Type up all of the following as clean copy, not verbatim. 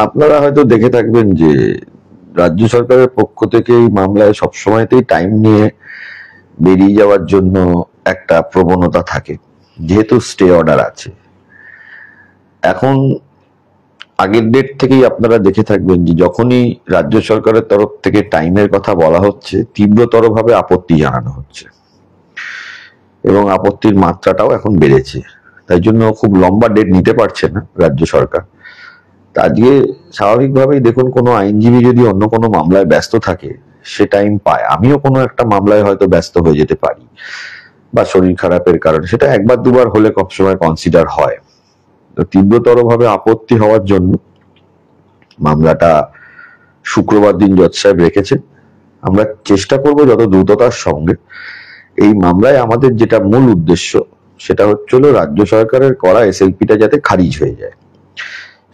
আপনারা হয়তো দেখে থাকবেন যে রাজ্য সরকারের পক্ষ থেকে এই মামলায় সবসময়তেই টাইম নিয়ে বেরিয়ে যাওয়ার জন্য একটা প্রবণতা থাকে, যেহেতু স্টে অর্ডার আছে। এখন আগের ডেট থেকেই আপনারা দেখে থাকবেন যে যখনই রাজ্য সরকারের তরফ থেকে টাইমের কথা বলা হচ্ছে, তীব্রতরভাবে আপত্তি জানানো হচ্ছে এবং আপত্তির মাত্রাটাও এখন বেড়েছে। তাই জন্য খুব লম্বা ডেট নিতে পারছে না রাজ্য সরকার। তা আজকে স্বাভাবিকভাবেই দেখুন, কোনো আইনজীবী যদি অন্য কোনো মামলায় ব্যস্ত থাকে সে টাইম পায়। আমিও কোনো একটা মামলায় হয়তো ব্যস্ত হয়ে যেতে পারি বা শরীর খারাপের কারণে, সেটা একবার দুবার হলে সবসময় কনসিডার হয়। তো তীব্রতরভাবে আপত্তি হওয়ার জন্য মামলাটা শুক্রবার দিন জজ সাহেব রেখেছেন। আমরা চেষ্টা করব যত দ্রুততার সঙ্গে এই মামলায় আমাদের যেটা মূল উদ্দেশ্য সেটা হচ্ছিল রাজ্য সরকারের করা এসএলপিটা যাতে খারিজ হয়ে যায়,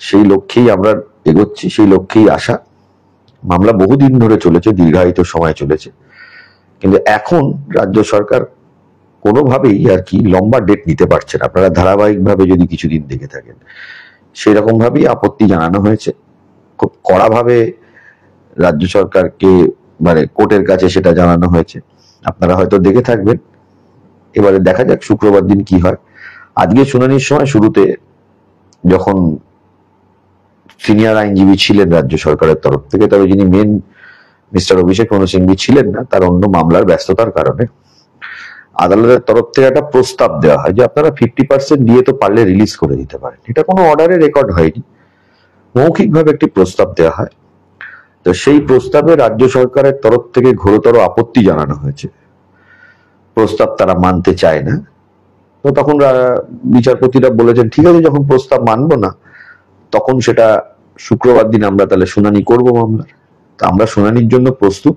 সেই লক্ষ্যেই আমরা এগোচ্ছি, সেই লক্ষ্যেই আসা। মামলা বহুদিন ধরে চলেছে, দীর্ঘায়িত সময় চলেছে, কিন্তু এখন রাজ্য সরকার কোনোভাবেই আর কি লম্বা ডেট নিতে পারছে না। আপনারা ধারাবাহিকভাবে যদি কিছুদিন দেখে থাকেন, সেরকম ভাবেই আপত্তি জানানো হয়েছে। খুব কড়াভাবে রাজ্য সরকারকে মানে কোর্টের কাছে সেটা জানানো হয়েছে, আপনারা হয়তো দেখে থাকবেন। এবারে দেখা যাক শুক্রবার দিন কি হয়। আজকে শুনানির সময় শুরুতে যখন সিনিয়র আইনজীবী ছিলেন রাজ্য সরকারের তরফ থেকে, তবে যিনি মেন মিস্টার অভিষেক মনু সিংভি ছিলেন না, তার অন্য মামলার ব্যস্ততার কারণে আদালতের তরফ থেকে একটা প্রস্তাব দেওয়া হয় যে আপনারা 50% দিয়ে তো পারলে রিলিজ করে দিতে পারেন। এটা কোনো অর্ডারে রেকর্ড হয়নি, মৌখিকভাবে একটি প্রস্তাব দেওয়া হয়। তো সেই প্রস্তাবে রাজ্য সরকারের তরফ থেকে ঘোরতর আপত্তি জানানো হয়েছে, প্রস্তাব তারা মানতে চায় না। তো তখন বিচারপতিরা বলেছেন ঠিক আছে, যখন প্রস্তাব মানবো না তখন সেটা শুক্রবার দিন আমরা তাহলে শুনানি করব মামলার। তা আমরা শুনানির জন্য প্রস্তুত।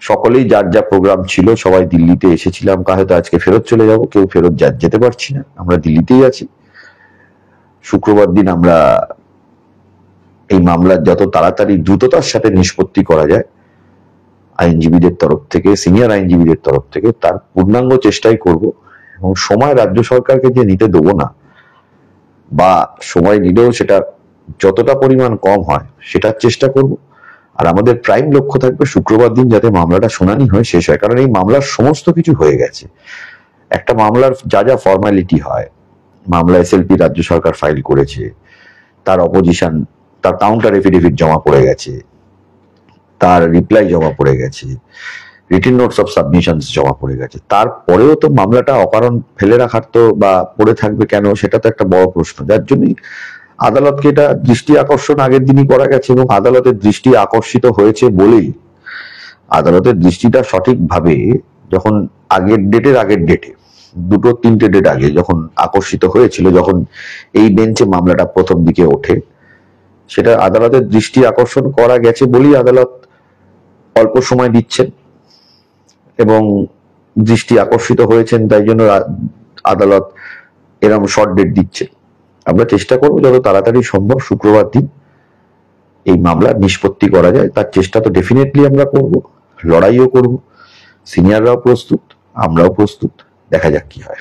সকলেই যার যা প্রোগ্রাম ছিল, সবাই দিল্লিতে এসেছিলাম, হয়তো আজকে ফেরত চলে যাব, কেউ ফেরত যেতে পারছি না, আমরা দিল্লিতেই আছি। শুক্রবার দিন আমরা এই মামলার যত তাড়াতাড়ি দ্রুততার সাথে নিষ্পত্তি করা যায় আইনজীবীদের তরফ থেকে, সিনিয়র আইনজীবীদের তরফ থেকে, তার পূর্ণাঙ্গ চেষ্টাই করব। এবং সময় রাজ্য সরকারকে যে নিতে দেবো না, বা সময় নিলেও সেটা যতটা পরিমাণ কম হয় সেটার চেষ্টা করব। আর আমাদের প্রাইম লক্ষ্য থাকবে শুক্রবার দিন যাতে মামলাটা শুনানি হয়, শেষ হয়। কারণ এই মামলার সমস্ত কিছু হয়ে গেছে। একটা মামলার যা যা ফর্মালিটি হয়, মামলা এসএলপি রাজ্য সরকার ফাইল করেছে, তার অপোজিশন, তার কাউন্টার এফিডেভিট জমা পড়ে গেছে, তার রিপ্লাই জমা পড়ে গেছে, রিটেন নোটস অফ সাবমিশনস জমা পড়ে গেছে। তারপরেও তো মামলাটা অকারণ ফেলে রাখার তো বা পড়ে থাকবে কেন, সেটা তো একটা বড় প্রশ্ন। যার জন্যই আদালতকে এটা দৃষ্টি আকর্ষণ আগের দিনই করা গেছে, এবং আদালতের দৃষ্টি আকর্ষিত হয়েছে বলেই আদালতের দৃষ্টিটা সঠিকভাবে যখন আগের ডেটে দুটো তিনটে ডেট আগে যখন আকর্ষিত হয়েছিল, যখন এই বেঞ্চে মামলাটা প্রথম দিকে ওঠে, সেটা আদালতের দৃষ্টি আকর্ষণ করা গেছে বলেই আদালত অল্প সময় দিচ্ছেন এবং দৃষ্টি আকর্ষিত হয়েছেন, তাই জন্য আদালত এরকম শর্ট ডেট দিচ্ছে। আমরা চেষ্টা করবো যত তাড়াতাড়ি সম্ভব শুক্রবার দিন এই মামলা নিষ্পত্তি করা যায়, তার চেষ্টা তো ডেফিনেটলি আমরা করব, লড়াইও করব। সিনিয়ররাও প্রস্তুত, আমরাও প্রস্তুত, দেখা যাক কি হয়।